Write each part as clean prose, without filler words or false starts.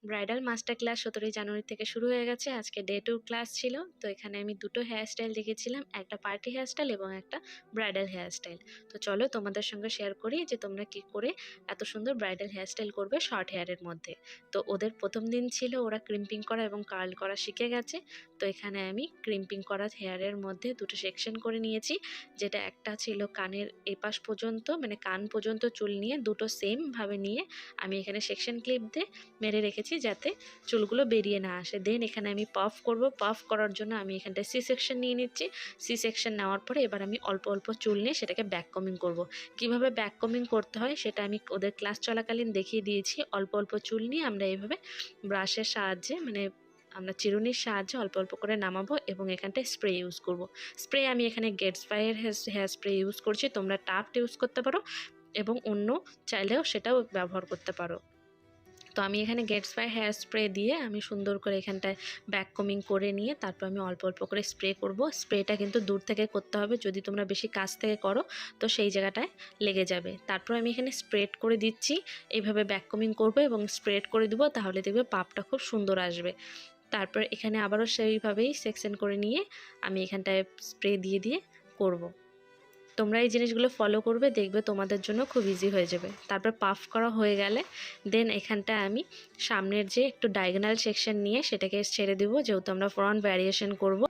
Bridal master class 17ই জানুয়ারি থেকে শুরু হয়ে গেছে। আজকে ডে 2 ক্লাস ছিল। তো এখানে আমি দুটো হেয়ার স্টাইল দেখিয়েছিলাম, একটা পার্টি হেয়ার স্টাইল এবং একটা ব্রাইডাল হেয়ার স্টাইল। তো চলো তোমাদের সঙ্গে শেয়ার করি যে তোমরা কি করে এত সুন্দর ব্রাইডাল হেয়ার স্টাইল করবে শর্ট হেয়ারের মধ্যে। তো ওদের প্রথম দিন ছিল, ওরা ক্রিম্পিং করা এবং কার্ল করা শিখে গেছে। তো এখানে আমি ক্রিম্পিং করা হেয়ারের মধ্যে দুটো সেকশন করে নিয়েছি, যেটা একটা ছিল কানের এপাশ পর্যন্ত, মানে কান পর্যন্ত চুল নিয়ে দুটো সেম ভাবে নিয়ে আমি এখানে সেকশন ক্লিপ দিয়ে মেরে রেখেছি যাতে চুলগুলো বেরিয়ে না আসে। দেন এখানে আমি পাফ করব। পাফ করার জন্য আমি এখানটায় সি সেকশন নিয়ে নিচ্ছি। সি সেকশন নেওয়ার পরে এবার আমি অল্প অল্প চুল নিয়ে সেটাকে ব্যাক কমিং করব। কিভাবে ব্যাক কমিং করতে হয় সেটা আমি ওদের ক্লাস চলাকালীন দেখিয়ে দিয়েছি। অল্প অল্প চুল নিয়ে আমরা এইভাবে ব্রাশের সাহায্যে, মানে আমরা চিরুনির সাহায্যে অল্প অল্প করে নামাবো এবং এখানটায় স্প্রে ইউজ করব। স্প্রে আমি এখানে গেটসবাইয়ের হেয়ার স্প্রে ইউজ করছি, তোমরা টাফট ইউজ করতে পারো এবং অন্য চাইলেও সেটাও ব্যবহার করতে পারো। তো আমি এখানে গেটসবাই হেয়ার স্প্রে দিয়ে আমি সুন্দর করে এখানটায় ব্যাক কমিং করে নিয়ে তারপর আমি অল্প অল্প করে স্প্রে করব। স্প্রেটা কিন্তু দূর থেকে করতে হবে, যদি তোমরা বেশি কাছ থেকে করো তো সেই জায়গাটায় লেগে যাবে। তারপর আমি এখানে স্প্রেড করে দিচ্ছি, এইভাবে ব্যাক কমিং করবো এবং স্প্রেড করে দিব, তাহলে দেখবে পাপটা খুব সুন্দর আসবে। তারপর এখানে আবারও সেইভাবেই সেকশন করে নিয়ে আমি এখানটায় স্প্রে দিয়ে দিয়ে করব। তোমরা এই জিনিসগুলো ফলো করবে, দেখবে তোমাদের জন্য খুব ইজি হয়ে যাবে। তারপর পাফ করা হয়ে গেলে দেন এখানটায় আমি সামনের যে একটু ডায়াগোনাল সেকশন নিয়ে সেটাকে ছেড়ে দিব, যেহেতু আমরা ফ্রন্ট ভ্যারিয়েশন করব।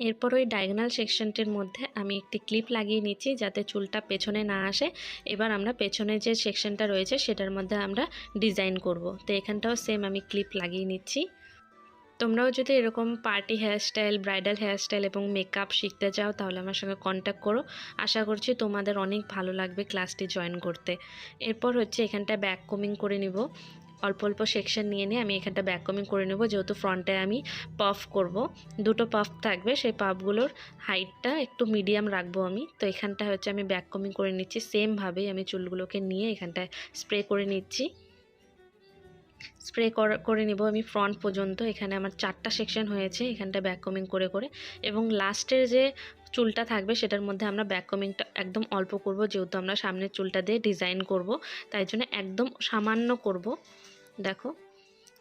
এরপর ওই ডায়াগোনাল সেকশনটির মধ্যে আমি একটি ক্লিপ লাগিয়ে নিচ্ছি যাতে চুলটা পেছনে না আসে। এবার আমরা পেছনে যে সেকশনটা রয়েছে সেটার মধ্যে আমরা ডিজাইন করব। তো এখানটাও সেম আমি ক্লিপ লাগিয়ে নিচ্ছি। তোমরাও যদি এরকম পার্টি হেয়ারস্টাইল, ব্রাইডাল হেয়ারস্টাইল এবং মেকআপ শিখতে চাও তাহলে আমার সঙ্গে কন্ট্যাক্ট করো। আশা করছি তোমাদের অনেক ভালো লাগবে ক্লাসটি জয়েন করতে। এরপর হচ্ছে এখানটা ব্যাক কমিং করে নিব। অল্প অল্প সেকশন নিয়ে আমি এখানটা ব্যাক কমিং করে নেব, যেহেতু ফ্রন্টে আমি পাফ করব। দুটো পাফ থাকবে, সেই পাফগুলোর হাইটটা একটু মিডিয়াম রাখবো আমি। তো এখানটা হচ্ছে আমি ব্যাক কমিং করে নিচ্ছি, সেমভাবেই আমি চুলগুলোকে নিয়ে এখানটায় স্প্রে করে নিচ্ছি। স্প্রে করে নিব আমি ফ্রন্ট পর্যন্ত। এখানে আমার 4টা সেকশন হয়েছে এখানটা ব্যাক কমিং করে করে, এবং লাস্টের যে চুলটা থাকবে সেটার মধ্যে আমরা ব্যাক কমিংটা একদম অল্প করব, যেহেতু আমরা সামনের চুলটা দিয়ে ডিজাইন করব, তাই জন্য একদম সামান্য করব। দেখো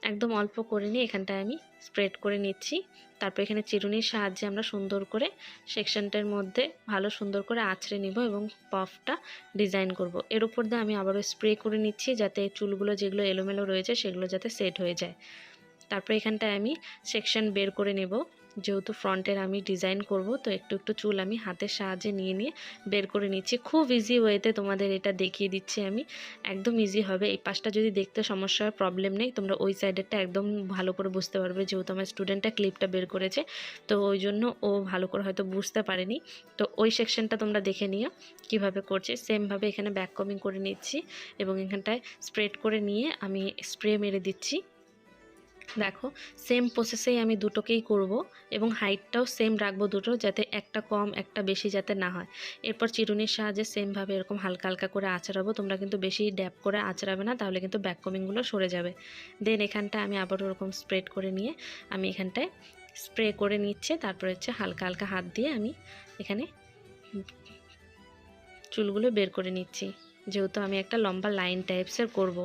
একদম অল্প করে নিয়ে এখানটায় আমি স্প্রেড করে নিচ্ছি। তারপর এখানে চিরুনির সাহায্যে আমরা সুন্দর করে সেকশনটার মধ্যে ভালো সুন্দর করে আঁচড়ে নিব এবং পাফটা ডিজাইন করব। এর উপর দিয়ে আমি আবারও স্প্রে করে নিচ্ছি যাতে চুলগুলো যেগুলো এলোমেলো রয়েছে সেগুলো যাতে সেট হয়ে যায়। তারপর এখানটায় আমি সেকশন বের করে নেব, যেহেতু ফ্রন্টের আমি ডিজাইন করব। তো একটু একটু চুল আমি হাতের সাহায্যে নিয়ে নিয়ে বের করে নিচ্ছি। খুব ইজি ওয়েতে তোমাদের এটা দেখিয়ে দিচ্ছি আমি, একদম ইজি হবে। এই পাশটা যদি দেখতে সমস্যা হয় প্রবলেম নেই, তোমরা ওই সাইডেরটা একদম ভালো করে বুঝতে পারবে, যেহেতু আমার স্টুডেন্টটা ক্লিপটা বের করেছে তো ওই জন্য ও ভালো করে হয়তো বুঝতে পারেনি। তো ওই সেকশনটা তোমরা দেখে নিও কীভাবে করছে। সেমভাবে এখানে ব্যাক কমিং করে নিচ্ছি এবং এখানটায় স্প্রেড করে নিয়ে আমি স্প্রে মেরে দিচ্ছি। দেখো সেম প্রসেসেই আমি দুটোকেই করব এবং হাইটটাও সেম রাখবো দুটো, যাতে একটা কম একটা বেশি যাতে না হয়। এরপর চিরুনির সাহায্যে সেমভাবে এরকম হালকা হালকা করে আঁচড়াবো। তোমরা কিন্তু বেশি ড্যাপ করে আঁচড়াবে না, তাহলে কিন্তু ব্যাক কমিংগুলো সরে যাবে। দেন এখানটা আমি আবার ওরকম স্প্রেড করে নিয়ে আমি এখানটায় স্প্রে করে নিচ্ছে। তারপর হচ্ছে হালকা হালকা হাত দিয়ে আমি এখানে চুলগুলো বের করে নিচ্ছি, যেহেতু আমি একটা লম্বা লাইন টাইপসের করব।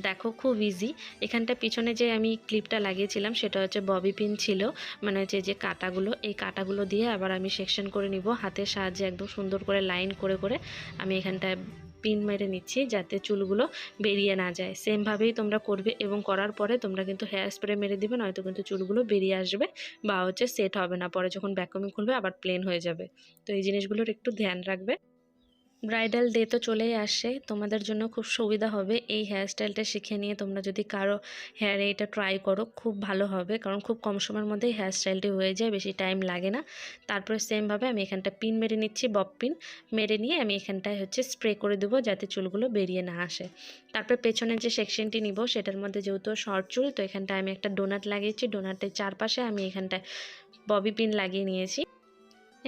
দেখো খুব ইজি। এখানটা পিছনে যে আমি ক্লিপটা লাগিয়েছিলাম সেটা হচ্ছে ববি পিন ছিল, মানে হচ্ছে যে কাটাগুলো, এই কাটাগুলো দিয়ে আবার আমি সেকশন করে নিব হাতের সাহায্যে, একদম সুন্দর করে লাইন করে করে আমি এখানটায় পিন মেরে নিচ্ছি যাতে চুলগুলো বেরিয়ে না যায়। সেমভাবেই তোমরা করবে এবং করার পরে তোমরা কিন্তু হেয়ার স্প্রে মেরে দিবে, নয়তো কিন্তু চুলগুলো বেরিয়ে আসবে বা হচ্ছে সেট হবে না, পরে যখন ব্যাককমিং খুলবে আবার প্লেন হয়ে যাবে। তো এই জিনিসগুলোর একটু ধ্যান রাখবে। ব্রাইডাল ডে তো চলেই আসে, তোমাদের জন্য খুব সুবিধা হবে এই হেয়ারস্টাইলটা শিখে নিয়ে তোমরা যদি কারো হেয়ারে এটা ট্রাই করো খুব ভালো হবে, কারণ খুব কম সময়ের মধ্যেই হেয়ারস্টাইলটি হয়ে যায়, বেশি টাইম লাগে না। তারপরে সেমভাবে আমি এখানটা পিন মেরে নিচ্ছি, বব পিন মেরে নিয়ে আমি এখানটায় হচ্ছে স্প্রে করে দেবো যাতে চুলগুলো বেরিয়ে না আসে। তারপর পেছনের যে সেকশনটি নিব সেটার মধ্যে যেহেতু শর্ট চুল, তো এখানটায় আমি একটা ডোনাট লাগিয়েছি, ডোনাটের চারপাশে আমি এখানটায় ববি পিন লাগিয়ে নিয়েছি।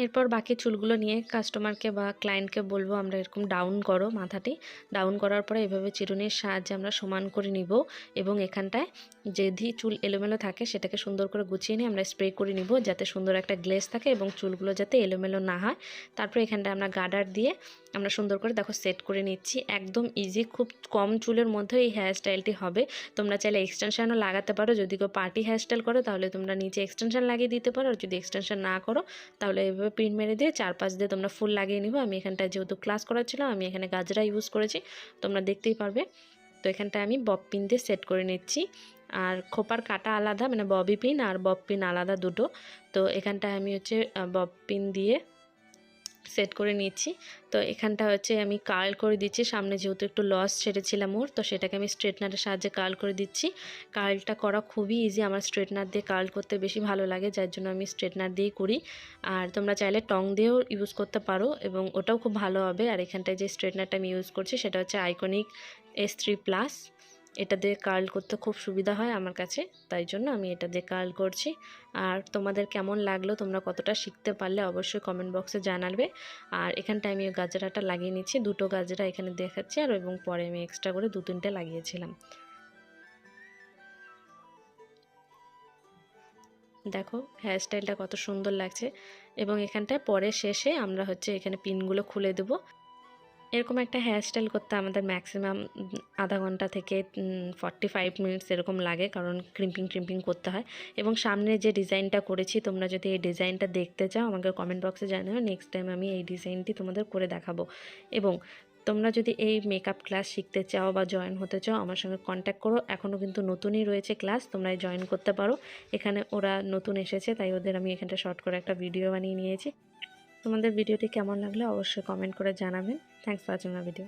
এরপর বাকি চুলগুলো নিয়ে কাস্টমারকে বা ক্লায়েন্টকে বলবো আমরা এরকম ডাউন করো মাথাটি। ডাউন করার পরে এভাবে চিরুনির সাহায্যে আমরা সমান করে নিব এবং এখানটায় যেদি চুল এলোমেলো থাকে সেটাকে সুন্দর করে গুছিয়ে নিয়ে আমরা স্প্রে করে নিব যাতে সুন্দর একটা গ্লেজ থাকে এবং চুলগুলো যাতে এলোমেলো না হয়। তারপরে এখানটায় আমরা গার্ডার দিয়ে আমরা সুন্দর করে দেখো সেট করে নিচ্ছি। একদম ইজি, খুব কম চুলের মধ্যে এই হেয়ার স্টাইলটি হবে। তোমরা চাইলে এক্সটেনশনও লাগাতে পারো, যদি কেউ পার্টি হেয়ার স্টাইল করো তাহলে তোমরা নিচে এক্সটেনশন লাগিয়ে দিতে পারো, আর যদি এক্সটেনশন না করো তাহলে এভাবে পিন মেরে দিয়ে চারপাশ দিয়ে তোমরা ফুল লাগিয়ে নিবো। আমি এখানটায় যেহেতু ক্লাস করাচ্ছিলাম আমি এখানে গাজরা ইউজ করেছি, তোমরা দেখতেই পারবে। তো এখানটায় আমি বব পিন দিয়ে সেট করে নিচ্ছি, আর খোপার কাটা আলাদা, মানে ববি পিন আর বব পিন আলাদা দুটো। তো এখানটায় আমি হচ্ছে বব পিন দিয়ে সেট করে নিচ্ছি। তো এখানটা হচ্ছে আমি কার্ল করে দিচ্ছি, সামনে যেহেতু একটু লস ছেড়েছিলাম ওর, তো সেটাকে আমি স্ট্রেটনারের সাহায্যে কার্ল করে দিচ্ছি। কার্লটা করা খুবই ইজি, আমার স্ট্রেটনার দিয়ে কার্ল করতে বেশি ভালো লাগে, যার জন্য আমি স্ট্রেটনার দিয়েই করি। আর তোমরা চাইলে টং দিয়েও ইউজ করতে পারো এবং ওটাও খুব ভালো হবে। আর এখানটায় যে স্ট্রেটনারটা আমি ইউজ করছি সেটা হচ্ছে আইকনিক S3+। এটা দিয়ে কার্ল করতে খুব সুবিধা হয় আমার কাছে, তাই জন্য আমি এটা দিয়ে কার্ল করছি। আর তোমাদের কেমন লাগলো, তোমরা কতটা শিখতে পারলে অবশ্যই কমেন্ট বক্সে জানাবে। আর এখানটায় আমি গাজরাটা লাগিয়ে নিচ্ছি, দুটো গাজরা এখানে দেখাচ্ছি, আর এবং পরে আমি এক্সট্রা করে 2-3টে লাগিয়েছিলাম। দেখো হেয়ার স্টাইলটা কত সুন্দর লাগছে। এবং এখানটায় পরে শেষে আমরা হচ্ছে এখানে পিনগুলো খুলে দেবো। এরকম একটা হেয়ার স্টাইল করতে আমাদের ম্যাক্সিমাম আধা ঘন্টা থেকে 45 মিনিটস এরকম লাগে, কারণ ক্রিম্পিং করতে হয়। এবং সামনে যে ডিজাইনটা করেছি, তোমরা যদি এই ডিজাইনটা দেখতে চাও আমাকে কমেন্ট বক্সে জানাও, নেক্সট টাইম আমি এই ডিজাইনটি তোমাদের করে দেখাবো। এবং তোমরা যদি এই মেকআপ ক্লাস শিখতে চাও বা জয়েন হতে চাও আমার সঙ্গে কন্ট্যাক্ট করো। এখনও কিন্তু নতুনই রয়েছে ক্লাস, তোমরা জয়েন করতে পারো। এখানে ওরা নতুন এসেছে তাই ওদের আমি এখানটা শর্ট করে একটা ভিডিও বানিয়ে নিয়েছি। তোমাদের ভিডিওটি কেমন লাগলো অবশ্যই কমেন্ট করে জানাবেন। Thanks for watching my video.